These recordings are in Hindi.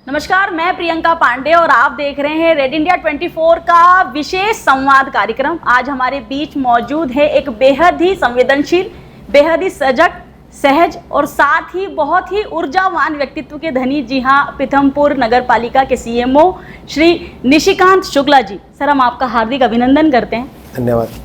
नमस्कार, मैं प्रियंका पांडे और आप देख रहे हैं रेड इंडिया 24 का विशेष संवाद कार्यक्रम। आज हमारे बीच मौजूद है एक बेहद ही संवेदनशील, बेहद ही सजग, सहज और साथ ही बहुत ही ऊर्जावान व्यक्तित्व के धनी, जी हाँ, पीथमपुर नगर पालिका के सीएमओ श्री निशिकांत शुक्ला जी। सर, हम आपका हार्दिक अभिनंदन करते हैं। धन्यवाद।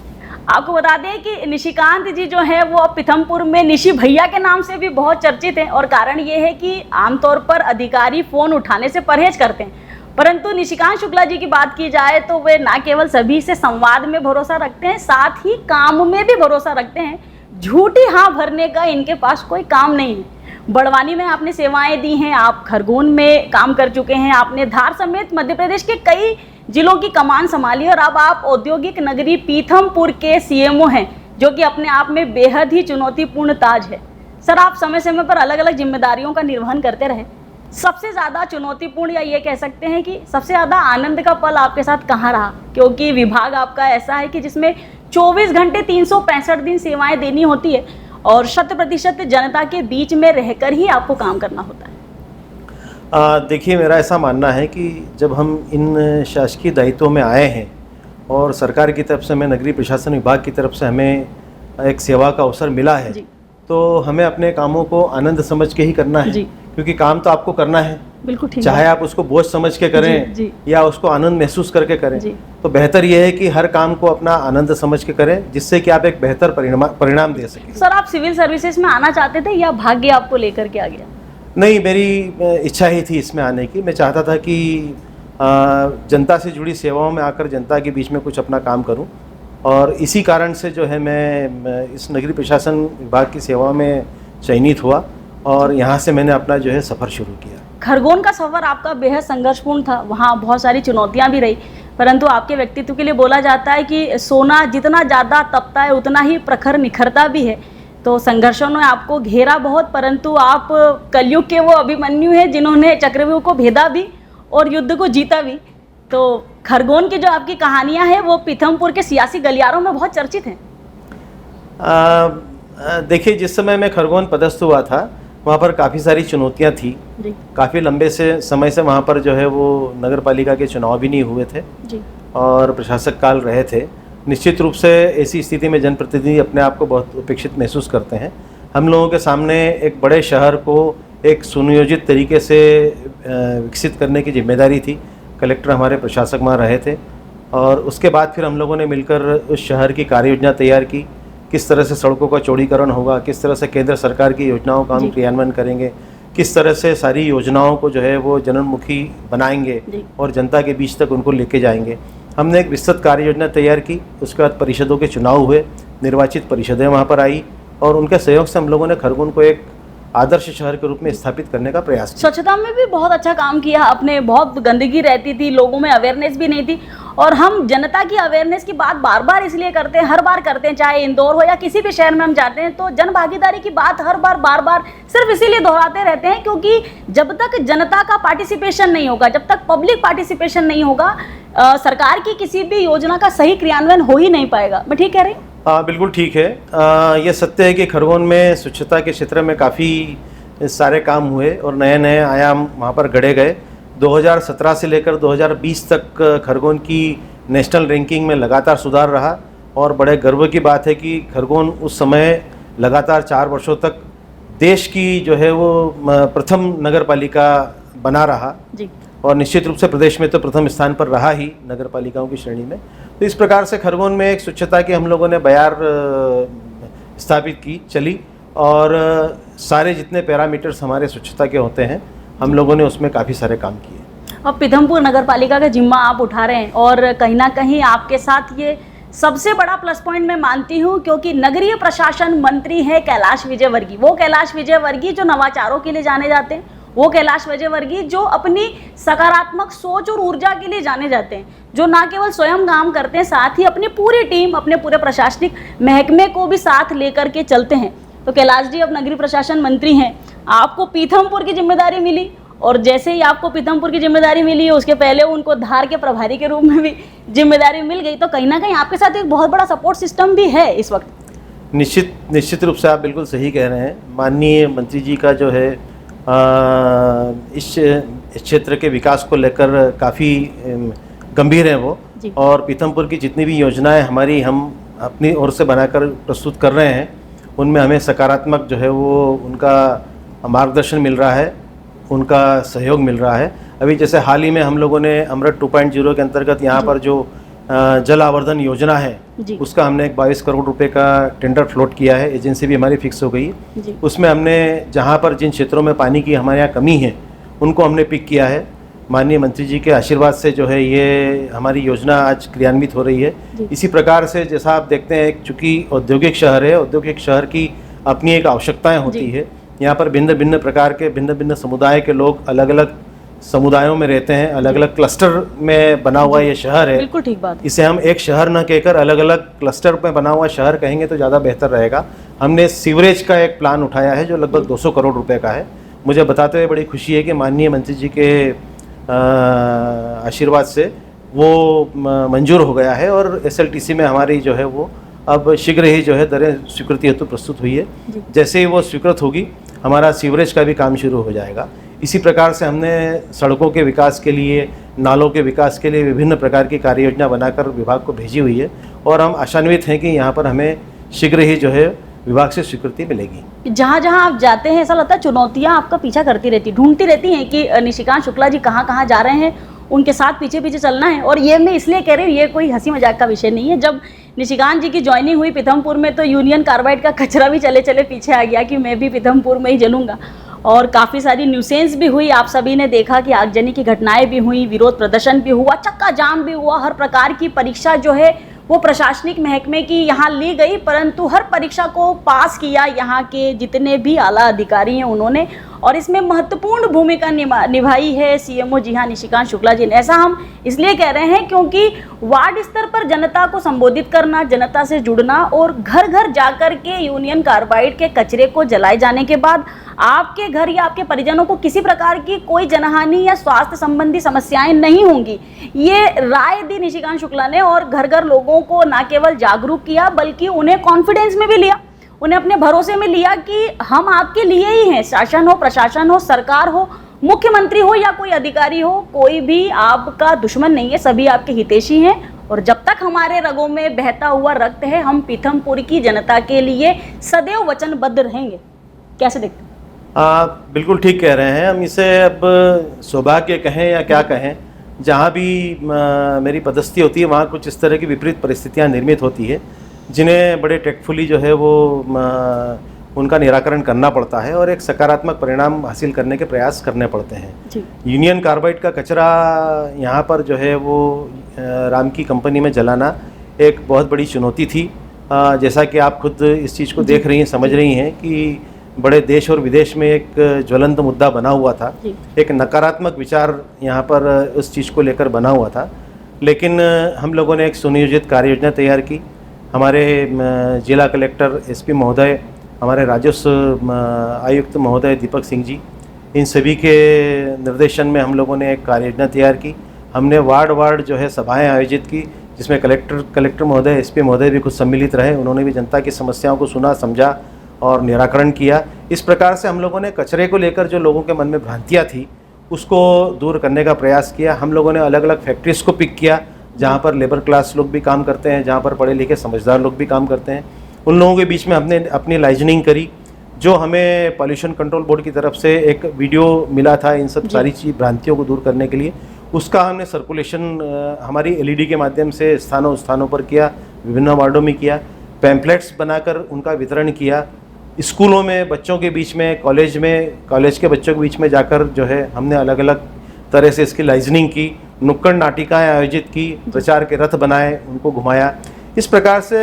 आपको बता दें कि निशिकांत जी जो है वो पीथमपुर में निशी भैया के नाम से भी बहुत चर्चित हैं और कारण ये है कि आमतौर पर अधिकारी फ़ोन उठाने से परहेज करते हैं, परंतु निशिकांत शुक्ला जी की बात की जाए तो वे ना केवल सभी से संवाद में भरोसा रखते हैं, साथ ही काम में भी भरोसा रखते हैं। झूठी हाँ भरने का इनके पास कोई काम नहीं है। बड़वानी में आपने सेवाएं दी हैं, आप खरगोन में काम कर चुके हैं, आपने धार समेत मध्य प्रदेश के कई जिलों की कमान संभाली और अब आप औद्योगिक नगरी पीथमपुर के सीएमओ हैं, जो कि अपने आप में बेहद ही चुनौतीपूर्ण ताज है। सर, आप समय समय पर अलग अलग जिम्मेदारियों का निर्वहन करते रहे। सबसे ज़्यादा चुनौतीपूर्ण या ये कह सकते हैं कि सबसे ज़्यादा आनंद का पल आपके साथ कहाँ रहा? क्योंकि विभाग आपका ऐसा है कि जिसमें 24 घंटे 365 दिन सेवाएं देनी होती है और 100% जनता के बीच में रहकर ही आपको काम करना होता है। देखिए, मेरा ऐसा मानना है कि जब हम इन शासकीय दायित्वों में आए हैं और सरकार की तरफ से हमें नगरीय प्रशासन विभाग की तरफ से हमें एक सेवा का अवसर मिला है, तो हमें अपने कामों को आनंद समझ के ही करना है, क्योंकि काम तो आपको करना है। बिल्कुल ठीक, चाहे आप उसको बोझ समझ के करें या उसको आनंद महसूस करके करें, तो बेहतर यह है कि हर काम को अपना आनंद समझ के करें, जिससे कि आप एक बेहतर परिणाम दे सकें। सर, आप सिविल सर्विसेज में आना चाहते थे या भाग्य आपको लेकर के आ गया? नहीं, मेरी इच्छा ही थी इसमें आने की। मैं चाहता था कि जनता से जुड़ी सेवाओं में आकर जनता के बीच में कुछ अपना काम करूं, और इसी कारण से जो है मैं इस नगरीय प्रशासन विभाग की सेवा में चयनित हुआ और यहाँ से मैंने अपना जो है सफ़र शुरू किया। खरगोन का सफ़र आपका बेहद संघर्षपूर्ण था, वहाँ बहुत सारी चुनौतियाँ भी रही, परंतु आपके व्यक्तित्व के लिए बोला जाता है कि सोना जितना ज़्यादा तपता है उतना ही प्रखर निखरता भी है। तो संघर्षों ने आपको घेरा बहुत, परंतु आप कलयुग के वो अभिमन्यु हैं जिन्होंने चक्रव्यूह को भेदा भी और युद्ध को जीता भी। तो खरगोन की जो आपकी कहानियां हैं वो पीथमपुर के सियासी गलियारों में बहुत चर्चित हैं। देखिए, जिस समय मैं खरगोन पदस्थ हुआ था वहाँ पर काफ़ी सारी चुनौतियाँ थी। काफ़ी लंबे समय से वहाँ पर जो है वो नगर पालिका के चुनाव भी नहीं हुए थे और प्रशासक काल रहे थे। निश्चित रूप से ऐसी स्थिति में जनप्रतिनिधि अपने आप को बहुत उपेक्षित महसूस करते हैं। हम लोगों के सामने एक बड़े शहर को एक सुनियोजित तरीके से विकसित करने की जिम्मेदारी थी। कलेक्टर हमारे प्रशासक वहाँ रहे थे और उसके बाद फिर हम लोगों ने मिलकर उस शहर की कार्य योजना तैयार की। किस तरह से सड़कों का चौड़ीकरण होगा, किस तरह से केंद्र सरकार की योजनाओं का हम क्रियान्वयन करेंगे, किस तरह से सारी योजनाओं को जो है वो जनोन्मुखी बनाएंगे और जनता के बीच तक उनको लेके जाएंगे। हमने एक विस्तृत कार्य योजना तैयार की। उसके बाद परिषदों के चुनाव हुए, निर्वाचित परिषदें वहाँ पर आई और उनके सहयोग से हम लोगों ने खरगोन को एक आदर्श शहर के रूप में स्थापित करने का प्रयास किया। स्वच्छता में भी बहुत अच्छा काम किया आपने। बहुत गंदगी रहती थी, लोगों में अवेयरनेस भी नहीं थी, और हम जनता की अवेयरनेस की बात बार बार इसलिए करते हैं, हर बार करते हैं, चाहे इंदौर हो या किसी भी शहर में हम जाते हैं तो जन भागीदारी की बात हर बार बार बार सिर्फ इसीलिए दोहराते रहते हैं क्योंकि जब तक जनता का पार्टिसिपेशन नहीं होगा, जब तक पब्लिक पार्टिसिपेशन नहीं होगा, सरकार की किसी भी योजना का सही क्रियान्वयन हो ही नहीं पाएगा। मैं ठीक कह रही हूँ? बिल्कुल ठीक है। ये सत्य है कि खरगोन में स्वच्छता के क्षेत्र में काफ़ी सारे काम हुए और नए नए आयाम वहाँ पर गढ़े गए। 2017 से लेकर 2020 तक खरगोन की नेशनल रैंकिंग में लगातार सुधार रहा और बड़े गर्व की बात है कि खरगोन उस समय लगातार 4 वर्षों तक देश की जो है वो प्रथम नगर पालिका बना रहा और निश्चित रूप से प्रदेश में तो प्रथम स्थान पर रहा ही नगर पालिकाओं की श्रेणी में। तो इस प्रकार से खरगोन में एक स्वच्छता की हम लोगों ने बयार स्थापित की चली और सारे जितने पैरामीटर्स हमारे स्वच्छता के होते हैं हम लोगों ने उसमें काफ़ी सारे काम किए। अब पीथमपुर नगर पालिका का जिम्मा आप उठा रहे हैं और कहीं ना कहीं आपके साथ ये सबसे बड़ा प्लस पॉइंट मैं मानती हूँ, क्योंकि नगरीय प्रशासन मंत्री है कैलाश विजयवर्गीय। वो कैलाश विजयवर्गीय जो नवाचारों के लिए जाने जाते हैं, वो कैलाश विजयवर्गीय जो अपनी सकारात्मक सोच और ऊर्जा के लिए जाने जाते हैं, जो ना केवल स्वयं काम करते हैं, साथ ही अपनी पूरी टीम, अपने पूरे प्रशासनिक महकमे को भी साथ लेकर के चलते हैं। तो कैलाश जी अब नगरीय प्रशासन मंत्री हैं, आपको पीथमपुर की जिम्मेदारी मिली और जैसे ही आपको पीथमपुर की जिम्मेदारी मिली है उसके पहले उनको धार के प्रभारी के रूप में भी जिम्मेदारी मिल गई, तो कहीं ना कहीं आपके साथ एक बहुत बड़ा सपोर्ट सिस्टम भी है इस वक्त। निश्चित रूप से आप बिल्कुल सही कह रहे हैं। माननीय मंत्री जी का जो है इस इस क्षेत्र के विकास को लेकर काफ़ी गंभीर हैं वो, और पीथमपुर की जितनी भी योजनाएं हमारी हम अपनी ओर से बनाकर प्रस्तुत कर रहे हैं, उनमें हमें सकारात्मक जो है वो उनका मार्गदर्शन मिल रहा है, उनका सहयोग मिल रहा है। अभी जैसे हाल ही में हम लोगों ने अमृत 2.0 के अंतर्गत यहाँ पर जो जल आवर्धन योजना है उसका हमने 22 करोड़ रुपए का टेंडर फ्लोट किया है, एजेंसी भी हमारी फिक्स हो गई। उसमें हमने जहाँ पर जिन क्षेत्रों में पानी की हमारे यहाँ कमी है उनको हमने पिक किया है। माननीय मंत्री जी के आशीर्वाद से जो है ये हमारी योजना आज क्रियान्वित हो रही है। इसी प्रकार से जैसा आप देखते हैं, चूँकि औद्योगिक शहर है, औद्योगिक शहर की अपनी एक आवश्यकताएँ होती है। यहाँ पर भिन्न भिन्न प्रकार के भिन्न भिन्न समुदाय के लोग अलग अलग समुदायों में रहते हैं, अलग अलग क्लस्टर में बना हुआ ये शहर है। बिल्कुल ठीक बात। इसे हम एक शहर न कहकर अलग अलग क्लस्टर में बना हुआ शहर कहेंगे तो ज़्यादा बेहतर रहेगा। हमने सीवरेज का एक प्लान उठाया है जो लगभग 200 करोड़ रुपए का है। मुझे बताते हुए बड़ी खुशी है कि माननीय मंत्री जी के आशीर्वाद से वो मंजूर हो गया है और SLTC में हमारी जो है वो अब शीघ्र ही जो है दरें स्वीकृति हेतु प्रस्तुत हुई है। जैसे ही वो स्वीकृत होगी हमारा सीवरेज का भी काम शुरू हो जाएगा। इसी प्रकार से हमने सड़कों के विकास के लिए, नालों के विकास के लिए विभिन्न प्रकार की कार्य योजना बनाकर विभाग को भेजी हुई है और हम आशान्वित हैं कि यहाँ पर हमें शीघ्र ही जो है विभाग से स्वीकृति मिलेगी। जहाँ जहाँ आप जाते हैं ऐसा लगता है चुनौतियाँ आपका पीछा करती रहती, ढूंढती रहती हैं कि निशिकांत शुक्ला जी कहाँ कहाँ जा रहे हैं, उनके साथ पीछे पीछे चलना है। और ये मैं इसलिए कह रही हूँ, ये कोई हंसी मजाक का विषय नहीं है। जब निशिकांत जी की ज्वाइनिंग हुई पीथमपुर में तो यूनियन कार्बाइड का कचरा भी चले चले पीछे आ गया कि मैं भी पीथमपुर में ही जलूंगा, और काफ़ी सारी न्यूसेंस भी हुई। आप सभी ने देखा कि आगजनी की घटनाएं भी हुई, विरोध प्रदर्शन भी हुआ, चक्का जाम भी हुआ। हर प्रकार की परीक्षा जो है वो प्रशासनिक महकमे की यहाँ ली गई, परंतु हर परीक्षा को पास किया यहाँ के जितने भी आला अधिकारी हैं उन्होंने, और इसमें महत्वपूर्ण भूमिका निभाई है CMO जी हाँ निशिकांत शुक्ला जी ने। ऐसा हम इसलिए कह रहे हैं क्योंकि वार्ड स्तर पर जनता को संबोधित करना, जनता से जुड़ना और घर घर जाकर के यूनियन कार्बाइड के कचरे को जलाए जाने के बाद आपके घर या आपके परिजनों को किसी प्रकार की कोई जनहानि या स्वास्थ्य संबंधी समस्याएं नहीं होंगी, ये राय दी निशिकांत शुक्ला ने। और घर घर लोगों को न केवल जागरूक किया बल्कि उन्हें कॉन्फिडेंस में भी लिया, उन्हें अपने भरोसे में लिया कि हम आपके लिए ही हैं। शासन हो, प्रशासन हो, सरकार हो, मुख्यमंत्री हो या कोई अधिकारी हो, कोई भी आपका दुश्मन नहीं है, सभी आपके हितैषी हैं। और जब तक हमारे रगों में बहता हुआ रक्त है, हम पीथमपुर की जनता के लिए सदैव वचनबद्ध रहेंगे। कैसे देखते हैं? आप बिल्कुल ठीक कह रहे हैं। हम इसे अब सौभाग्य कहें या क्या कहें, जहाँ भी मेरी पदस्थी होती है वहाँ कुछ इस तरह की विपरीत परिस्थितियाँ निर्मित होती है जिन्हें बड़े टेक्टफुली जो है वो उनका निराकरण करना पड़ता है और एक सकारात्मक परिणाम हासिल करने के प्रयास करने पड़ते हैं। यूनियन कार्बाइड का कचरा यहाँ पर जो है वो राम की कंपनी में जलाना एक बहुत बड़ी चुनौती थी। जैसा कि आप खुद इस चीज़ को देख रही हैं, समझ रही हैं कि बड़े देश और विदेश में एक ज्वलंत मुद्दा बना हुआ था, एक नकारात्मक विचार यहाँ पर उस चीज़ को लेकर बना हुआ था। लेकिन हम लोगों ने एक सुनियोजित कार्य योजना तैयार की। हमारे जिला कलेक्टर SP महोदय, हमारे राजस्व आयुक्त महोदय दीपक सिंह जी, इन सभी के निर्देशन में हम लोगों ने एक कार्य योजना तैयार की। हमने वार्ड वार्ड जो है सभाएं आयोजित की जिसमें कलेक्टर महोदय, SP महोदय भी कुछ सम्मिलित रहे। उन्होंने भी जनता की समस्याओं को सुना, समझा और निराकरण किया। इस प्रकार से हम लोगों ने कचरे को लेकर जो लोगों के मन में भ्रांतियाँ थी उसको दूर करने का प्रयास किया। हम लोगों ने अलग अलग फैक्ट्रीज़ को पिक किया जहाँ पर लेबर क्लास लोग भी काम करते हैं, जहाँ पर पढ़े लिखे समझदार लोग भी काम करते हैं। उन लोगों के बीच में हमने अपनी लाइजनिंग करी। जो हमें पॉल्यूशन कंट्रोल बोर्ड की तरफ से एक वीडियो मिला था इन सब सारी चीज़ भ्रांतियों को दूर करने के लिए, उसका हमने सर्कुलेशन हमारी LED के माध्यम से स्थानों पर किया, विभिन्न वार्डों में किया। पैम्पलेट्स बनाकर उनका वितरण किया। स्कूलों में बच्चों के बीच में, कॉलेज के बच्चों के बीच में जाकर जो है हमने अलग अलग तरह से इसकी लाइजनिंग की, नुक्कड़ नाटिकाएं आयोजित की, प्रचार के रथ बनाए, उनको घुमाया। इस प्रकार से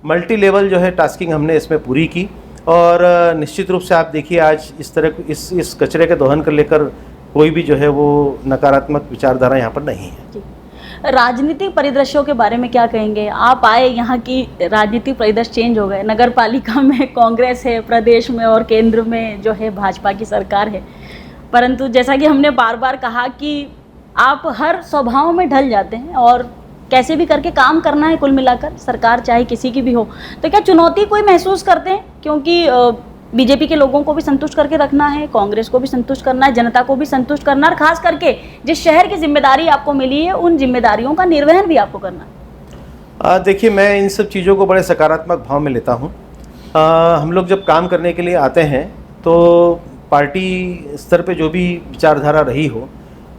मल्टी लेवल जो है टास्किंग हमने इसमें पूरी की। और निश्चित रूप से आप देखिए आज इस तरह इस कचरे के दोहन कर लेकर कोई भी जो है वो नकारात्मक विचारधारा यहाँ पर नहीं है। राजनीतिक परिदृश्यों के बारे में क्या कहेंगे? आप आए, यहाँ की राजनीतिक परिदृश्य चेंज हो गए। नगर पालिका में कांग्रेस है, प्रदेश में और केंद्र में जो है भाजपा की सरकार है, परंतु जैसा कि हमने बार बार कहा कि आप हर स्वभाव में ढल जाते हैं और कैसे भी करके काम करना है कुल मिलाकर, सरकार चाहे किसी की भी हो। तो क्या चुनौती कोई महसूस करते हैं? क्योंकि बीजेपी के लोगों को भी संतुष्ट करके रखना है, कांग्रेस को भी संतुष्ट करना है, जनता को भी संतुष्ट करना है, और खास करके जिस शहर की जिम्मेदारी आपको मिली है उन जिम्मेदारियों का निर्वहन भी आपको करना है। देखिए, मैं इन सब चीज़ों को बड़े सकारात्मक भाव में लेता हूँ। हम लोग जब काम करने के लिए आते हैं तो पार्टी स्तर पे जो भी विचारधारा रही हो,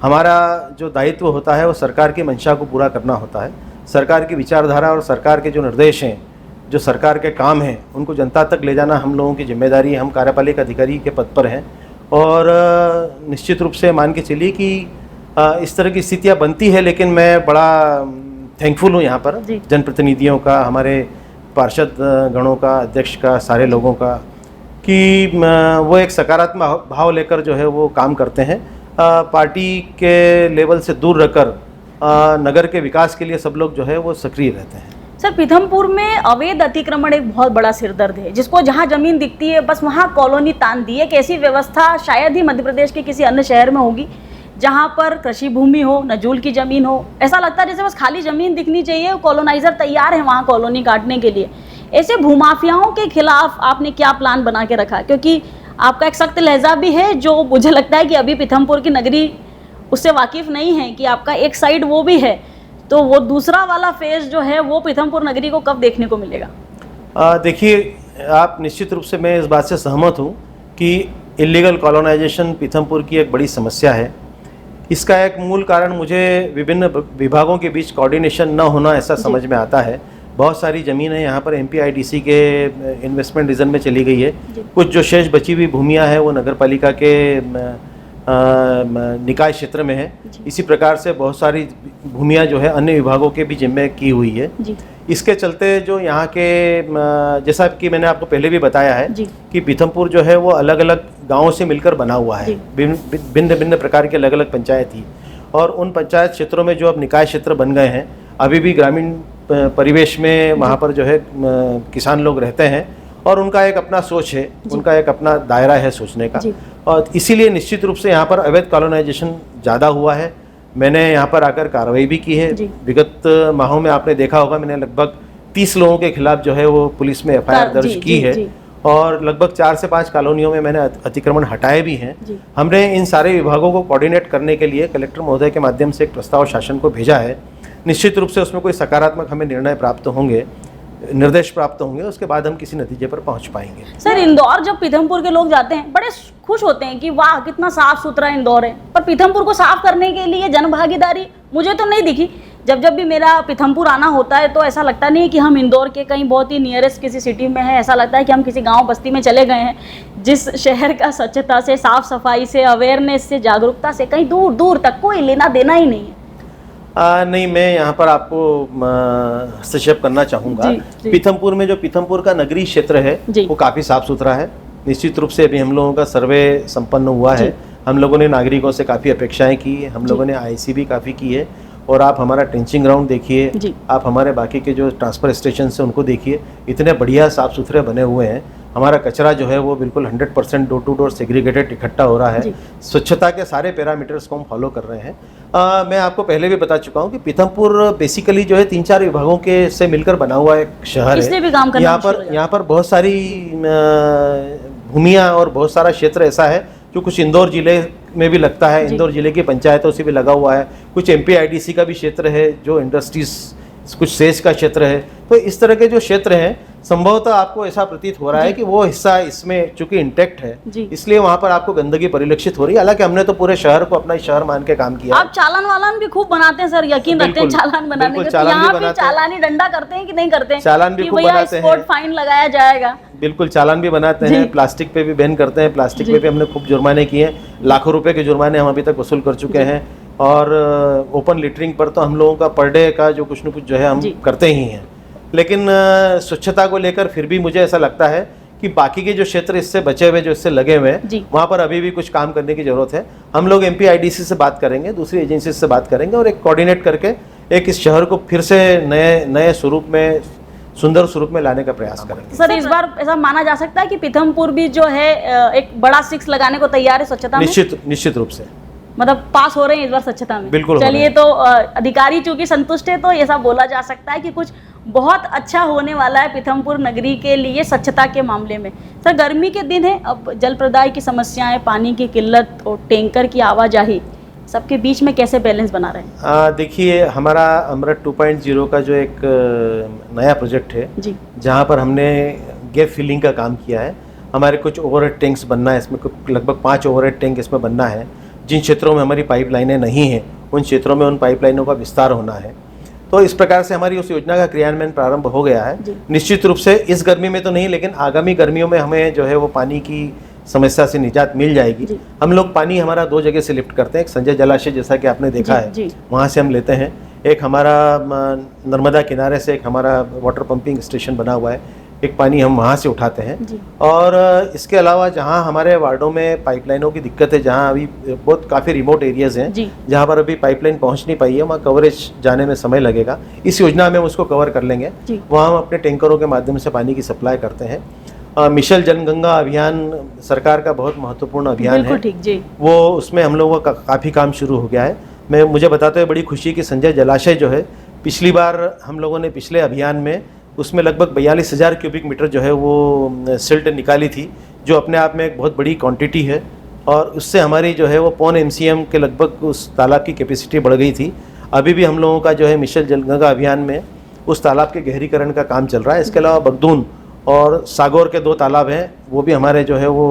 हमारा जो दायित्व होता है वो सरकार की मंशा को पूरा करना होता है। सरकार की विचारधारा और सरकार के जो निर्देश हैं, जो सरकार के काम हैं, उनको जनता तक ले जाना हम लोगों की जिम्मेदारी है। हम कार्यपालिक अधिकारी के पद पर हैं और निश्चित रूप से मान के चलिए कि इस तरह की स्थितियाँ बनती है, लेकिन मैं बड़ा थैंकफुल हूँ यहाँ पर जनप्रतिनिधियों का, हमारे पार्षद गणों का, अध्यक्ष का, सारे लोगों का, कि वो एक सकारात्मक भाव लेकर जो है वो काम करते हैं। पार्टी के लेवल से दूर रहकर नगर के विकास के लिए सब लोग जो है वो सक्रिय रहते हैं। सर, पीथमपुर में अवैध अतिक्रमण एक बहुत बड़ा सिरदर्द है, जिसको जहां जमीन दिखती है बस वहां कॉलोनी तान दी है। एक ऐसी व्यवस्था शायद ही मध्य प्रदेश के किसी अन्य शहर में होगी जहां पर कृषि भूमि हो, नजूल की जमीन हो। ऐसा लगता है जैसे बस खाली जमीन दिखनी चाहिए, कॉलोनाइजर तैयार है वहां कॉलोनी काटने के लिए। ऐसे भूमाफियाओं के खिलाफ आपने क्या प्लान बना के रखा? क्योंकि आपका एक सख्त लहजा भी है, जो मुझे लगता है कि अभी पीथमपुर की नगरी उससे वाकिफ नहीं है कि आपका एक साइड वो भी है, तो वो दूसरा वाला फेज जो है वो पीथमपुर नगरी को कब देखने को मिलेगा? देखिए, आप निश्चित रूप से मैं इस बात से सहमत हूँ कि इलीगल कॉलोनाइजेशन पीथमपुर की एक बड़ी समस्या है। इसका एक मूल कारण मुझे विभिन्न विभागों के बीच कोऑर्डिनेशन न होना ऐसा समझ में आता है। बहुत सारी ज़मीन है यहाँ पर MPIDC के इन्वेस्टमेंट रीजन में चली गई है। कुछ जो शेष बची हुई भूमियाँ हैं वो नगर पालिका के निकाय क्षेत्र में है। इसी प्रकार से बहुत सारी भूमियाँ जो है अन्य विभागों के भी जिम्मे की हुई है। इसके चलते जो यहाँ के, जैसा कि मैंने आपको पहले भी बताया है कि पीथमपुर जो है वो अलग अलग गांवों से मिलकर बना हुआ है। भिन्न भिन्न प्रकार के अलग अलग पंचायत थी, और उन पंचायत क्षेत्रों में जो अब निकाय क्षेत्र बन गए हैं, अभी भी ग्रामीण परिवेश में वहाँ पर जो है किसान लोग रहते हैं और उनका एक अपना सोच है, उनका एक अपना दायरा है सोचने का, और इसीलिए निश्चित रूप से यहाँ पर अवैध कॉलोनाइजेशन ज़्यादा हुआ है। मैंने यहाँ पर आकर कार्रवाई भी की है। विगत माहों में आपने देखा होगा, मैंने लगभग 30 लोगों के खिलाफ जो है वो पुलिस में FIR दर्ज की है, और लगभग 4 से 5 कॉलोनियों में मैंने अतिक्रमण हटाए भी हैं। हमने इन सारे विभागों को कोऑर्डिनेट करने के लिए कलेक्टर महोदय के माध्यम से एक प्रस्ताव शासन को भेजा है। निश्चित रूप से उसमें कोई सकारात्मक हमें निर्णय प्राप्त होंगे, निर्देश प्राप्त होंगे, उसके बाद हम किसी नतीजे पर पहुंच पाएंगे। सर, इंदौर जब पीथमपुर के लोग जाते हैं बड़े खुश होते हैं कि वाह कितना साफ सुथरा इंदौर है, पर पीथमपुर को साफ करने के लिए जन भागीदारी मुझे तो नहीं दिखी। जब भी मेरा पीथमपुर आना होता है तो ऐसा लगता नहीं कि हम इंदौर के कहीं बहुत ही नियरेस्ट किसी सिटी में है, ऐसा लगता है कि हम किसी गांव बस्ती में चले गए हैं। जिस शहर का स्वच्छता से, साफ सफाई से, अवेयरनेस से, जागरूकता से कहीं दूर दूर तक कोई लेना देना ही नहीं है। नहीं, मैं यहाँ पर आपको हस्तक्षेप करना चाहूँगा। पीथमपुर में जो पीथमपुर का नगरीय क्षेत्र है वो काफ़ी साफ सुथरा है। निश्चित रूप से अभी हम लोगों का सर्वे संपन्न हुआ है। हम लोगों ने नागरिकों से काफ़ी अपेक्षाएं की है, हम लोगों ने IC भी काफ़ी की है, और आप हमारा ट्रेंचिंग ग्राउंड देखिए, आप हमारे बाकी के जो ट्रांसफर स्टेशन से उनको देखिए, इतने बढ़िया साफ़ सुथरे बने हुए हैं। हमारा कचरा जो है वो बिल्कुल 100% डोर टू डोर सेग्रीगेटेड इकट्ठा हो रहा है। स्वच्छता के सारे पैरामीटर्स को हम फॉलो कर रहे हैं। मैं आपको पहले भी बता चुका हूँ कि पीथमपुर बेसिकली जो है 3-4 विभागों के से मिलकर बना हुआ एक शहर है। यहाँ पर बहुत सारी भूमियाँ और बहुत सारा क्षेत्र ऐसा है जो कुछ इंदौर जिले में भी लगता है, इंदौर जिले की पंचायतों से भी लगा हुआ है। कुछ MPIDC का भी क्षेत्र है, जो इंडस्ट्रीज, कुछ सेज का क्षेत्र है। तो इस तरह के जो क्षेत्र हैं, संभवतः आपको ऐसा प्रतीत हो रहा है कि वो हिस्सा इसमें चूंकि इंटेक्ट है, इसलिए वहाँ पर आपको गंदगी परिलक्षित हो रही है। हालांकि हमने तो पूरे शहर को अपना शहर मान के काम किया। आप चालान वालान भी खूब बनाते हैं सर, यकीन रखते हैं चालान बनाने के। यहाँ भी चालानी डंडा करते हैं कि नहीं करते हैं? चालान भी खूब बनाते हैं, फाइन लगाया जाएगा। बिल्कुल, चालान भी बनाते हैं। प्लास्टिक पे भी बैन करते हैं, प्लास्टिक पे भी हमने खूब जुर्माने किए हैं। लाखों रुपए के जुर्माने हम अभी तक वसूल कर चुके हैं। और ओपन लिटरिंग पर तो हम लोगों का पर डे का जो कुछ न कुछ जो है हम करते ही हैं। लेकिन स्वच्छता को लेकर फिर भी मुझे ऐसा लगता है कि बाकी के जो क्षेत्र इससे बचे हुए, जो इससे लगे हुए हैं, वहाँ पर अभी भी कुछ काम करने की जरूरत है। हम लोग MPIDC से बात करेंगे, दूसरी एजेंसी से बात करेंगे, और एक कोऑर्डिनेट करके एक इस शहर को फिर से नए स्वरूप में, सुंदर स्वरूप में लाने का प्रयास करेंगे। सर, इस बार ऐसा माना जा सकता है कि पीथमपुर भी जो है एक बड़ा 6 लगाने को तैयार है स्वच्छता में? निश्चित रूप से, मतलब पास हो रहे हैं इस बार स्वच्छता में। बिल्कुल। चलिए, तो अधिकारी चूंकि संतुष्ट है तो ये सब बोला जा सकता है कि कुछ बहुत अच्छा होने वाला है पीथमपुर नगरी के लिए स्वच्छता के मामले में। सर, गर्मी के दिन है, अब जल प्रदाय की समस्याएं, पानी की किल्लत और टैंकर की आवाजाही, सबके बीच में कैसे बैलेंस बना रहे हैं? देखिए, हमारा अमृत 2.0 का जो एक नया प्रोजेक्ट है जी, जहाँ पर हमने गैप फिलिंग का काम किया है। हमारे कुछ ओवरहेड टैंक्स बनना है, इसमें लगभग 5 ओवरहेड टैंक इसमें बनना है। जिन क्षेत्रों में हमारी पाइपलाइनें नहीं हैं उन क्षेत्रों में उन पाइपलाइनों का विस्तार होना है। तो इस प्रकार से हमारी उस योजना का क्रियान्वयन प्रारंभ हो गया है। निश्चित रूप से इस गर्मी में तो नहीं, लेकिन आगामी गर्मियों में हमें जो है वो पानी की समस्या से निजात मिल जाएगी। हम लोग पानी हमारा 2 जगह से लिफ्ट करते हैं। एक संजय जलाशय, जैसा कि आपने देखा है, वहाँ से हम लेते हैं। एक हमारा नर्मदा किनारे से एक हमारा वाटर पंपिंग स्टेशन बना हुआ है, एक पानी हम वहाँ से उठाते हैं। और इसके अलावा जहाँ हमारे वार्डों में पाइपलाइनों की दिक्कत है, जहाँ अभी बहुत काफ़ी रिमोट एरियाज़ हैं जहाँ पर अभी पाइपलाइन पहुँच नहीं पाई है, वहाँ कवरेज जाने में समय लगेगा। इस योजना में हम उसको कवर कर लेंगे। वहाँ हम अपने टैंकरों के माध्यम से पानी की सप्लाई करते हैं। मिशन जनगंगा अभियान सरकार का बहुत महत्वपूर्ण अभियान है, ठीक जी। वो उसमें हम लोगों का काफ़ी काम शुरू हो गया है। मुझे बताते हुए बड़ी खुशी कि संजय जलाशय जो है, पिछली बार हम लोगों ने पिछले अभियान में उसमें लगभग 42,000 क्यूबिक मीटर जो है वो सिल्ट निकाली थी, जो अपने आप में एक बहुत बड़ी क्वांटिटी है। और उससे हमारी जो है वो 0.25 MCM के लगभग उस तालाब की कैपेसिटी बढ़ गई थी। अभी भी हम लोगों का जो है मिशन जनगंगा अभियान में उस तालाब के गहरीकरण का काम चल रहा है। इसके अलावा बगदून और सागौर के 2 तालाब हैं, वो भी हमारे जो है वो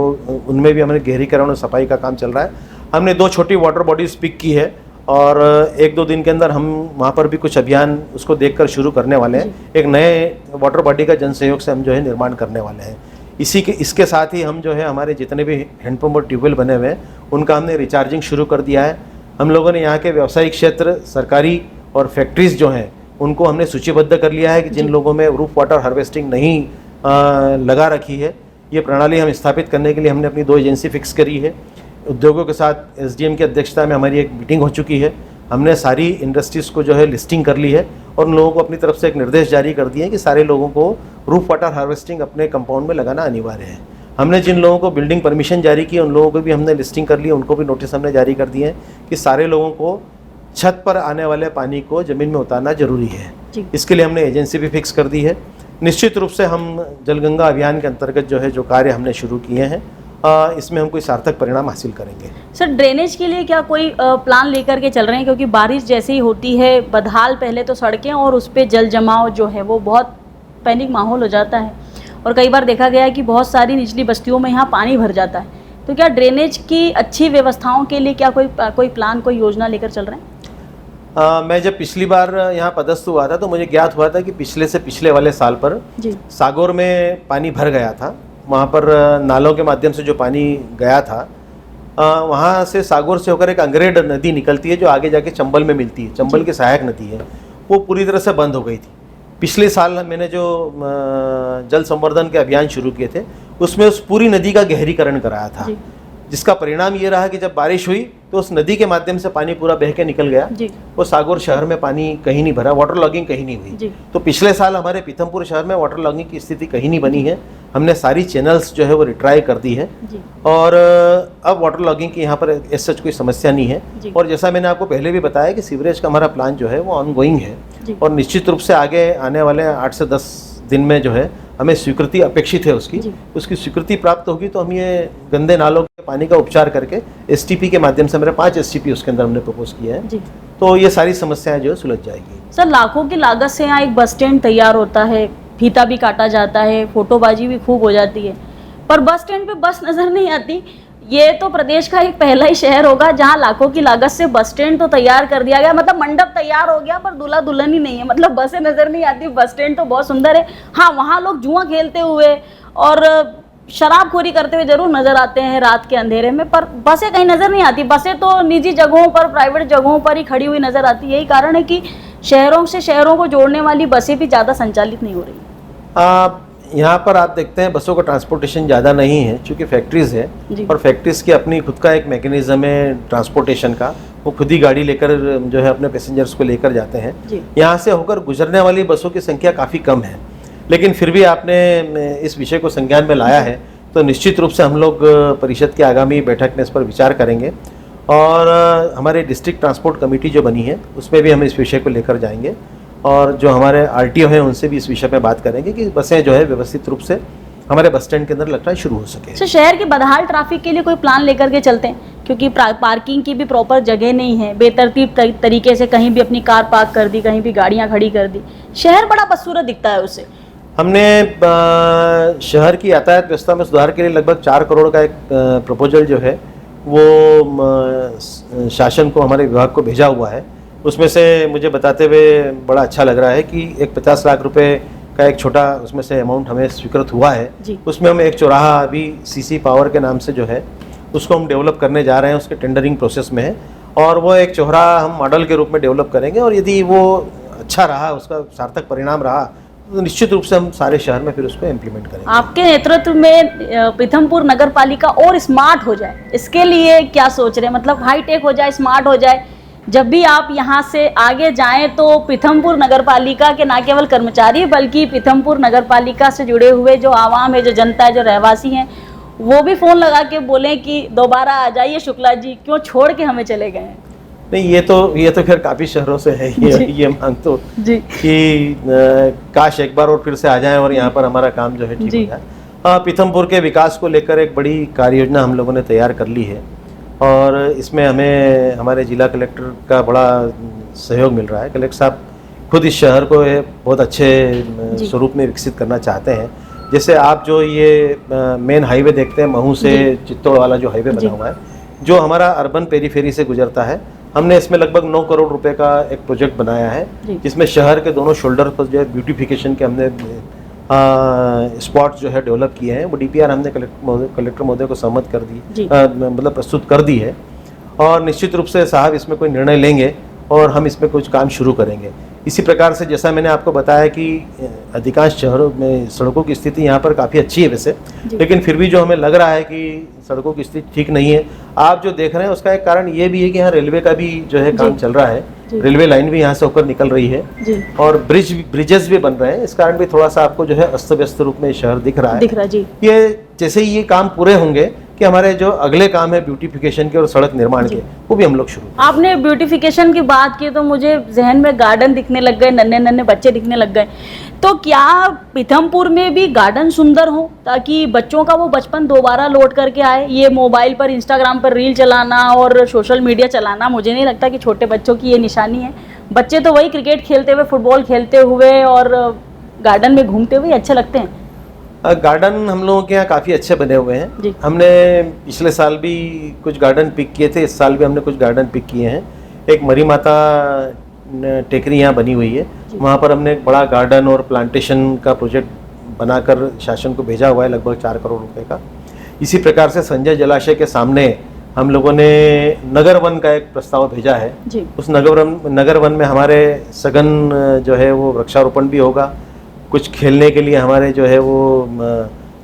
उनमें भी हमारे गहरीकरण और सफाई का काम चल रहा है। हमने 2 छोटी वाटर बॉडीज पिक की है और 1-2 दिन के अंदर हम वहाँ पर भी कुछ अभियान उसको देखकर शुरू करने वाले हैं। एक नए वाटर बॉडी का जन सहयोग से हम जो है निर्माण करने वाले हैं। इसके साथ ही हम जो है हमारे जितने भी हैंडपम्प और ट्यूबवेल बने हुए हैं उनका हमने रिचार्जिंग शुरू कर दिया है। हम लोगों ने यहाँ के व्यावसायिक क्षेत्र, सरकारी और फैक्ट्रीज जो हैं उनको हमने सूचीबद्ध कर लिया है कि जिन लोगों में रूफ वाटर हार्वेस्टिंग नहीं लगा रखी है, ये प्रणाली हम स्थापित करने के लिए हमने अपनी 2 एजेंसी फिक्स करी है। उद्योगों के साथ SDM की अध्यक्षता में हमारी एक मीटिंग हो चुकी है। हमने सारी इंडस्ट्रीज़ को जो है लिस्टिंग कर ली है और उन लोगों को अपनी तरफ से एक निर्देश जारी कर दिए हैं कि सारे लोगों को रूफ वाटर हार्वेस्टिंग अपने कंपाउंड में लगाना अनिवार्य है। हमने जिन लोगों को बिल्डिंग परमिशन जारी की उन लोगों को भी हमने लिस्टिंग कर ली, उनको भी नोटिस हमने जारी कर दिए हैं कि सारे लोगों को छत पर आने वाले पानी को ज़मीन में उतारना जरूरी है। इसके लिए हमने एजेंसी भी फिक्स कर दी है। निश्चित रूप से हम जलगंगा अभियान के अंतर्गत जो है जो कार्य हमने शुरू किए हैं, इसमें हम कोई सार्थक परिणाम हासिल करेंगे। सर, ड्रेनेज के लिए क्या कोई प्लान लेकर के चल रहे हैं? क्योंकि बारिश जैसे ही होती है, बदहाल पहले तो सड़कें और उस पर जल जमाव जो है वो बहुत पैनिक माहौल हो जाता है और कई बार देखा गया है कि बहुत सारी निचली बस्तियों में यहाँ पानी भर जाता है। तो क्या ड्रेनेज की अच्छी व्यवस्थाओं के लिए क्या कोई प्लान, कोई योजना लेकर चल रहे हैं? मैं जब पिछली बार यहाँ पदस्थ हुआ था तो मुझे ज्ञात हुआ था कि पिछले से पिछले वाले साल पर सागौर में पानी भर गया था। वहाँ पर नालों के माध्यम से जो पानी गया था, वहाँ से सागौर से होकर एक अंग्रेड नदी निकलती है जो आगे जाके चंबल में मिलती है, चंबल की सहायक नदी है, वो पूरी तरह से बंद हो गई थी। पिछले साल मैंने जो जल संवर्धन के अभियान शुरू किए थे उसमें उस पूरी नदी का गहरीकरण कराया था, जिसका परिणाम ये रहा कि जब बारिश हुई तो उस नदी के माध्यम से पानी पूरा बह के निकल गया। वो सागौर शहर में पानी कहीं नहीं भरा, वाटर लॉगिंग कहीं नहीं हुई। तो पिछले साल हमारे पीथमपुर शहर में वाटर लॉगिंग की स्थिति कहीं नहीं बनी है। हमने सारी चैनल्स जो है वो रिट्राई कर दी है और अब वाटर लॉगिंग की यहाँ पर ऐसा सच कोई समस्या नहीं है। और जैसा मैंने आपको पहले भी बताया कि सीवरेज का हमारा प्लान जो है वो ऑनगोइंग है और निश्चित रूप से आगे आने वाले 8 से 10 दिन में जो है हमें स्वीकृति अपेक्षित है। उसकी स्वीकृति प्राप्त होगी तो हम ये गंदे नालों के पानी का उपचार करके STP के माध्यम से, मेरे 5 STP उसके अंदर हमने प्रपोज किया है, तो ये सारी समस्याएं जो है सुलझ जाएगी। सर, लाखों की लागत से यहाँ एक बस स्टैंड तैयार होता है, फीता भी काटा जाता है, फोटोबाजी भी खूब हो जाती है, पर बस स्टैंड पे बस नजर नहीं आती। ये तो प्रदेश का एक पहला ही शहर होगा जहाँ लाखों की लागत से बस स्टैंड तो तैयार कर दिया गया, मतलब मंडप तैयार हो गया पर दूल्हा दुल्हन ही नहीं है, मतलब बसें नजर नहीं आती। बस स्टैंड तो बहुत सुंदर है, हाँ वहाँ लोग जुआ खेलते हुए और शराबखोरी करते हुए जरूर नजर आते हैं रात के अंधेरे में, पर बसें कहीं नजर नहीं आती। बसें तो निजी जगहों पर, प्राइवेट जगहों पर ही खड़ी हुई नजर आती है। यही कारण है कि शहरों से शहरों को जोड़ने वाली बसें भी ज़्यादा संचालित नहीं हो रही। यहाँ पर आप देखते हैं बसों का ट्रांसपोर्टेशन ज़्यादा नहीं है क्योंकि फैक्ट्रीज़ है और फैक्ट्रीज़ की अपनी खुद का एक मैकेनिज्म है ट्रांसपोर्टेशन का, वो खुद ही गाड़ी लेकर जो है अपने पैसेंजर्स को लेकर जाते हैं। यहाँ से होकर गुजरने वाली बसों की संख्या काफ़ी कम है, लेकिन फिर भी आपने इस विषय को संज्ञान में लाया है तो निश्चित रूप से हम लोग परिषद की आगामी बैठक में इस पर विचार करेंगे और हमारे डिस्ट्रिक्ट ट्रांसपोर्ट कमेटी जो बनी है उसमें भी हम इस विषय को लेकर जाएंगे और जो हमारे आरटीओ हैं उनसे भी इस विषय पे बात करेंगे कि बसें जो है व्यवस्थित रूप से हमारे बस स्टैंड के अंदर लगना शुरू हो सके। अच्छा, शहर की बदहाल ट्रैफिक के लिए कोई प्लान लेकर के चलते हैं, क्योंकि पार्किंग की भी प्रॉपर जगह नहीं है, बेतरतीब तरीके से कहीं भी अपनी कार पार्क कर दी, कहीं भी गाड़ियां खड़ी कर दी, शहर बड़ा बदसूरत दिखता है उससे। हमने शहर की यातायात व्यवस्था में सुधार के लिए लगभग 4 करोड़ का एक प्रपोजल जो है वो शासन को, हमारे विभाग को भेजा हुआ है। उसमें से मुझे बताते हुए बड़ा अच्छा लग रहा है कि एक 50 लाख रुपए का एक छोटा उसमें से अमाउंट हमें स्वीकृत हुआ है। उसमें हम एक चौराहा अभी सीसी पावर के नाम से जो है उसको हम डेवलप करने जा रहे हैं, उसके टेंडरिंग प्रोसेस में है, और वो एक चौराहा हम मॉडल के रूप में डेवलप करेंगे, और यदि वो अच्छा रहा, उसका सार्थक परिणाम रहा, तो निश्चित रूप से हम सारे शहर में फिर उसको इम्प्लीमेंट करेंगे। आपके नेतृत्व में पीथमपुर नगर पालिका और स्मार्ट हो जाए, इसके लिए क्या सोच रहे हैं? मतलब हाईटेक हो जाए, स्मार्ट हो जाए, जब भी आप यहाँ से आगे जाएं तो पीथमपुर नगर पालिका के न केवल कर्मचारी बल्कि पीथमपुर नगर पालिका से जुड़े हुए जो आवाम है, जो जनता है, जो रहवासी हैं, वो भी फ़ोन लगा के बोलें कि दोबारा आ जाइए शुक्ला जी, क्यों छोड़ के हमें चले गए हैं। नहीं, ये तो खैर काफ़ी शहरों से है ये मांग तो जी कि काश एक बार और फिर से आ जाएं और यहाँ पर हमारा काम जो है ठीक हो जाए। पीथमपुर के विकास को लेकर एक बड़ी कार्य योजना हम लोगों ने तैयार कर ली है, और इसमें हमें हमारे जिला कलेक्टर का बड़ा सहयोग मिल रहा है। कलेक्टर साहब खुद इस शहर को बहुत अच्छे स्वरूप में विकसित करना चाहते हैं। जैसे आप जो ये मेन हाईवे देखते हैं, महू से चित्तौड़ वाला जो हाईवे बना हुआ है, जो हमारा अर्बन पेरीफेरी से गुजरता है, हमने इसमें लगभग 9 करोड़ रुपए का एक प्रोजेक्ट बनाया है, जिसमें शहर के दोनों शोल्डर पर जो है ब्यूटिफिकेशन के हमने स्पॉट्स जो है डेवलप किए हैं। वो डीपीआर हमने कलेक्टर महोदय को सहमत कर दी, मतलब प्रस्तुत कर दी है, और निश्चित रूप से साहब इसमें कोई निर्णय लेंगे और हम इसमें कुछ काम शुरू करेंगे। इसी प्रकार से जैसा मैंने आपको बताया कि अधिकांश शहरों में सड़कों की स्थिति यहाँ पर काफ़ी अच्छी है वैसे, लेकिन फिर भी जो हमें लग रहा है कि सड़कों की स्थिति ठीक नहीं है। आप जो देख रहे हैं उसका एक कारण ये भी है कि यहाँ रेलवे का भी जो है काम चल रहा है, रेलवे लाइन भी यहाँ से होकर निकल रही है, और ब्रिजेस भी बन रहे हैं। इस कारण भी थोड़ा सा आपको जो है अस्त व्यस्त रूप में शहर दिख रहा है। ये जैसे ही ये काम पूरे होंगे कि हमारे जो अगले काम है ब्यूटिफिकेशन के और सड़क निर्माण के, वो भी हम लोग शुरू। आपने ब्यूटिफिकेशन की बात की तो मुझे जहन में गार्डन दिखने लग गए, नन्हे नन्हे बच्चे दिखने लग गए। तो क्या पीथमपुर में भी गार्डन सुंदर हो, ताकि बच्चों का वो बचपन दोबारा लौट करके आए? ये मोबाइल पर, इंस्टाग्राम पर रील चलाना और सोशल मीडिया चलाना, मुझे नहीं लगता कि छोटे बच्चों की ये निशानी है। बच्चे तो वही क्रिकेट खेलते हुए, फुटबॉल खेलते हुए और गार्डन में घूमते हुए अच्छे लगते हैं। गार्डन हम लोगों के यहाँ काफ़ी अच्छे बने हुए हैं। हमने पिछले साल भी कुछ गार्डन पिक किए थे, इस साल भी हमने कुछ गार्डन पिक किए हैं। एक मरी माता टेकरी यहाँ बनी हुई है, वहाँ पर हमने एक बड़ा गार्डन और प्लांटेशन का प्रोजेक्ट बनाकर शासन को भेजा हुआ है, लगभग 4 करोड़ रुपए का। इसी प्रकार से संजय जलाशय के सामने हम लोगों ने नगर वन का एक प्रस्ताव भेजा है। उस नगर वन में हमारे सघन जो है वो वृक्षारोपण भी होगा, कुछ खेलने के लिए हमारे जो है वो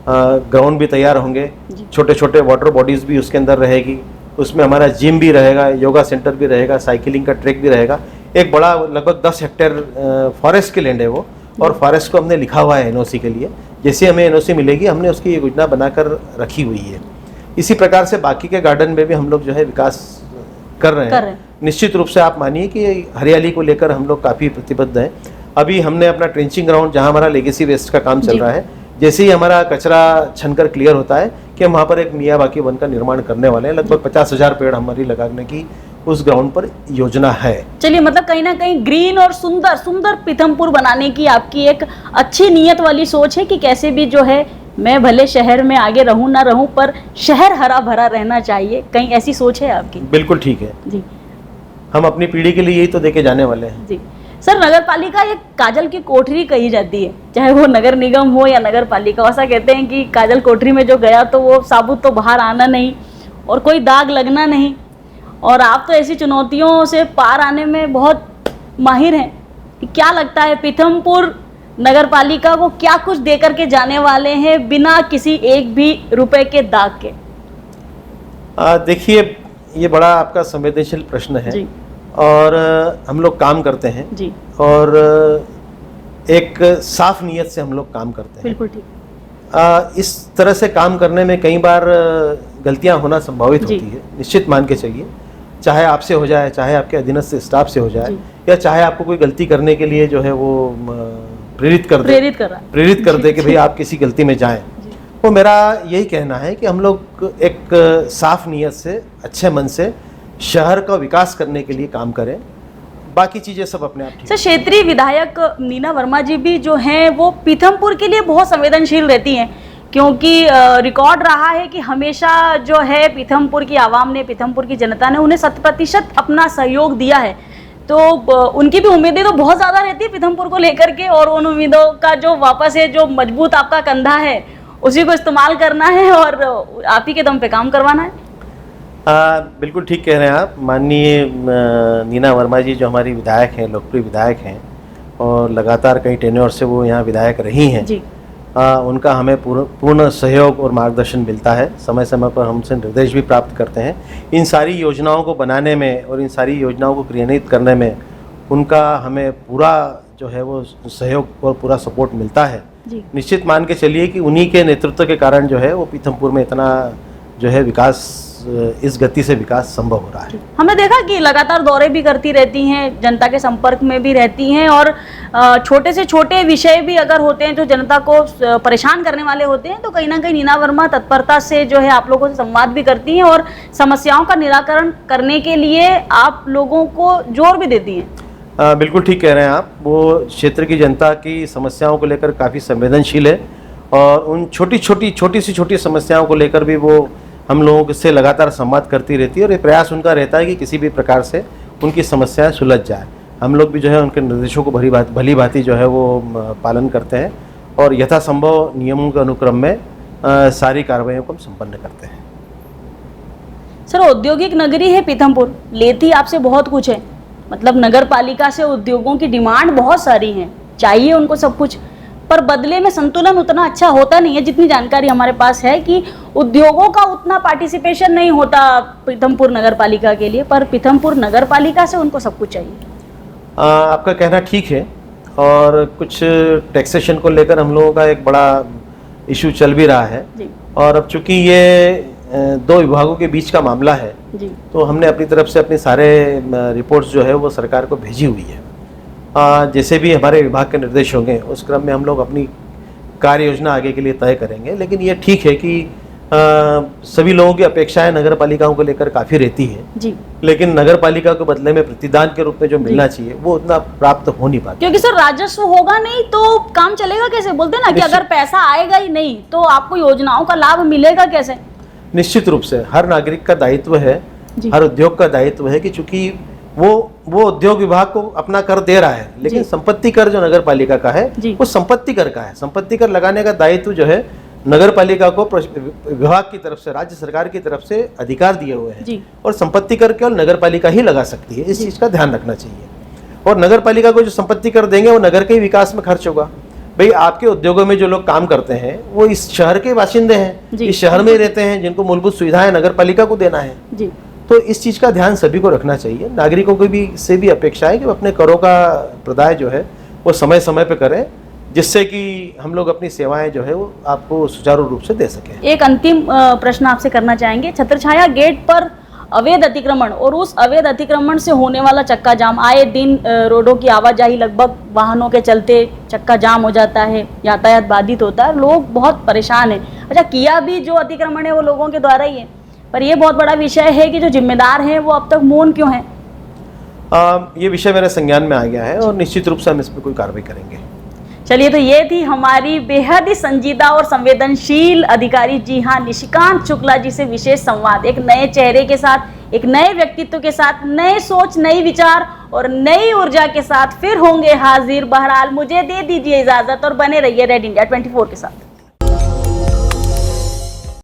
ग्राउंड भी तैयार होंगे, छोटे छोटे वाटर बॉडीज़ भी उसके अंदर रहेगी, उसमें हमारा जिम भी रहेगा, योगा सेंटर भी रहेगा, साइकिलिंग का ट्रैक भी रहेगा। एक बड़ा लगभग 10 हेक्टेयर फॉरेस्ट की लैंड है वो, और फॉरेस्ट को हमने लिखा हुआ है एनओसी के लिए। जैसे हमें एनओसी मिलेगी हमने उसकी योजना बनाकर रखी हुई है। इसी प्रकार से बाकी के गार्डन में भी हम लोग जो है विकास कर रहे हैं। निश्चित रूप से आप मानिए कि हरियाली को लेकर हम लोग काफ़ी प्रतिबद्ध हैं। अभी हमने अपना ट्रेंचिंग ग्राउंड, जहाँ हमारा लेगेसी वेस्ट का काम चल रहा है, जैसे ही हमारा कचरा छनकर क्लियर होता है कि हम वहाँ पर एक मियावाकी वन का निर्माण करने वाले हैं। लगभग 50,000 पेड़ हमारी लगाने की उस ग्राउंड पर योजना है। चलिए, मतलब कहीं ना कहीं ग्रीन और सुंदर सुंदर पीथमपुर बनाने की आपकी एक अच्छी नीयत वाली सोच है कि कैसे भी जो है, मैं भले शहर में आगे रहूं ना रहूं, पर शहर हरा भरा रहना चाहिए। कहीं ऐसी सोच है आपकी? बिल्कुल ठीक है जी। हम अपनी पीढ़ी के लिए यही तो देके जाने वाले हैं जी। सर, नगर पालिका एक काजल की कोठरी कही जाती है, चाहे वो नगर निगम हो या नगर पालिका। ऐसा कहते हैं कि काजल कोठरी में जो गया तो वो साबुत तो बाहर आना नहीं और कोई दाग लगना नहीं, और आप तो ऐसी चुनौतियों से पार आने में बहुत माहिर हैं। क्या लगता है पीथमपुर नगर पालिका को क्या कुछ देकर के जाने वाले हैं बिना किसी एक भी रुपए के दाग के? देखिए, ये बड़ा आपका संवेदनशील प्रश्न है जी। और हम लोग काम करते हैं जी, और एक साफ नीयत से हम लोग काम करते हैं। बिल्कुल ठीक। इस तरह से काम करने में कई बार गलतियां होना संभावित होती है, निश्चित मान के चलिए। चाहे आपसे हो जाए, चाहे आपके अधीनस्थ स्टाफ से हो जाए, या चाहे आपको कोई गलती करने के लिए जो है वो प्रेरित कर दे कि भाई आप किसी गलती में जाएं। तो मेरा यही कहना है कि हम लोग एक साफ नीयत से, अच्छे मन से शहर का विकास करने के लिए काम करें, बाकी चीजें सब अपने आप ठीक। सर, क्षेत्रीय विधायक नीना वर्मा जी भी जो हैं वो पीथमपुर के लिए बहुत संवेदनशील रहती हैं, क्योंकि रिकॉर्ड रहा है कि हमेशा जो है पीथमपुर की आवाम ने, पीथमपुर की जनता ने उन्हें 100% अपना सहयोग दिया है। तो उनकी भी उम्मीदें तो बहुत ज़्यादा रहती है पीथमपुर को लेकर के, और उन उम्मीदों का जो वापस है, जो मजबूत आपका कंधा है, उसी को इस्तेमाल करना है और आप ही के दम पे काम करवाना है। बिल्कुल ठीक कह रहे हैं आप। माननीय नीना वर्मा जी जो हमारी विधायक हैं, लोकप्रिय विधायक हैं, और लगातार कई टेन्योर से वो यहाँ विधायक रही हैं जी। उनका हमें पूर्ण सहयोग और मार्गदर्शन मिलता है। समय समय पर हमसे निर्देश भी प्राप्त करते हैं। इन सारी योजनाओं को बनाने में और इन सारी योजनाओं को क्रियान्वित करने में उनका हमें पूरा जो है वो सहयोग और पूरा सपोर्ट मिलता है। निश्चित मान के चलिए कि उन्हीं के नेतृत्व के कारण जो है वो पीथमपुर में इतना जो है विकास, इस गति से विकास संभव हो रहा है। हमने देखा कि लगातार दौरे भी करती रहती हैं, जनता के संपर्क में भी रहती हैं, और छोटे से छोटे विषय भी अगर होते हैं जो जनता को परेशान करने वाले होते हैं, तो कहीं ना कहीं नीना वर्मा तत्परता से जो है आप लोगों से संवाद भी करती हैं और समस्याओं का निराकरण करने के लिए आप लोगों को जोर भी देती हैं। बिल्कुल ठीक कह रहे हैं आप। वो क्षेत्र की जनता की समस्याओं को लेकर काफ़ी संवेदनशील है, और उन छोटी सी समस्याओं को लेकर भी वो हम लोगों से लगातार संवाद करती रहती है, और ये प्रयास उनका रहता है कि किसी भी प्रकार से उनकी समस्याएं सुलझ जाए। हम लोग भी जो है उनके निर्देशों को भली भांति जो है वो पालन करते हैं, और यथासंभव नियमों के अनुक्रम में सारी कार्रवाइयों को हम संपन्न करते हैं। सर, औद्योगिक नगरी है पीथमपुर, लेती आपसे बहुत कुछ है, मतलब नगर पालिका से उद्योगों की डिमांड बहुत सारी है, चाहिए उनको सब कुछ, पर बदले में संतुलन उतना अच्छा होता नहीं है। जितनी जानकारी हमारे पास है कि उद्योगों का उतना पार्टिसिपेशन नहीं होता पीथमपुर नगर पालिका के लिए, पर पीथमपुर नगर पालिका से उनको सब कुछ चाहिए। आपका कहना ठीक है, और कुछ टैक्सेशन को लेकर हम लोगों का एक बड़ा इशू चल भी रहा है जी। और अब चूंकि ये दो विभागों के बीच का मामला है जी, तो हमने अपनी तरफ से अपने सारे रिपोर्ट्स जो है वो सरकार को भेजी हुई है। जैसे भी हमारे विभाग के निर्देश होंगे उस क्रम में हम लोग अपनी कार्य योजना आगे के लिए तय करेंगे। लेकिन ये ठीक है कि सभी लोगों की अपेक्षाएं नगर पालिकाओं को लेकर काफ़ी रहती है जी, लेकिन नगर पालिका को बदले में प्रतिदान के रूप में जो मिलना चाहिए वो उतना प्राप्त हो नहीं पाता, क्योंकि सर राजस्व होगा नहीं तो काम चलेगा कैसे? बोलते हैं ना कि अगर पैसा आएगा ही नहीं तो आपको योजनाओं का लाभ मिलेगा कैसे? निश्चित रूप से हर नागरिक का दायित्व है, हर उद्योग का दायित्व है कि चूंकि वो उद्योग विभाग को अपना कर दे रहा है, लेकिन संपत्ति कर जो नगर पालिका का है वो संपत्ति कर का है। संपत्ति कर लगाने का दायित्व जो है नगर पालिका को विभाग की तरफ से, राज्य सरकार की तरफ से अधिकार दिए हुए हैं, और संपत्ति कर केवल नगर पालिका ही लगा सकती है। इस चीज का ध्यान रखना चाहिए। और नगर पालिका को जो संपत्ति कर देंगे वो नगर के ही विकास में खर्च होगा। भाई आपके उद्योगों में जो लोग काम करते हैं वो इस शहर के बाशिंदे हैं, इस शहर में रहते हैं, जिनको मूलभूत सुविधाएं नगर पालिका को देना है। तो इस चीज का ध्यान सभी को रखना चाहिए। नागरिकों को भी से भी अपेक्षा है कि वो अपने करों का प्रदाय जो है वो समय समय पे करें, जिससे कि हम लोग अपनी सेवाएं जो है वो आपको सुचारू रूप से दे सकें। एक अंतिम प्रश्न आपसे करना चाहेंगे। छत्रछाया गेट पर अवैध अतिक्रमण और उस अवैध अतिक्रमण से होने वाला चक्का जाम, आए दिन रोडों की आवाजाही, लगभग वाहनों के चलते चक्का जाम हो जाता है, यातायात बाधित होता है, लोग बहुत परेशान हैं। अच्छा, किया भी जो अतिक्रमण है वो लोगों के द्वारा ही है, पर ये बहुत बड़ा विषय है कि जो जिम्मेदार हैं वो अब तक मौन क्यों हैं? ये विषय मेरे संज्ञान में आ गया है और निश्चित रूप से हम इस पर कोई कार्रवाई करेंगे। चलिए, तो ये थी हमारी बेहद ही संजीदा और संवेदनशील अधिकारी, जी हाँ, निशिकांत शुक्ला जी से विशेष संवाद। एक नए चेहरे के साथ, एक नए व्यक्तित्व के साथ, नए सोच, नई विचार और नई ऊर्जा के साथ फिर होंगे हाजिर। बहरहाल मुझे दे दीजिए इजाजत और बने रहिए रेड इंडिया 24 के साथ।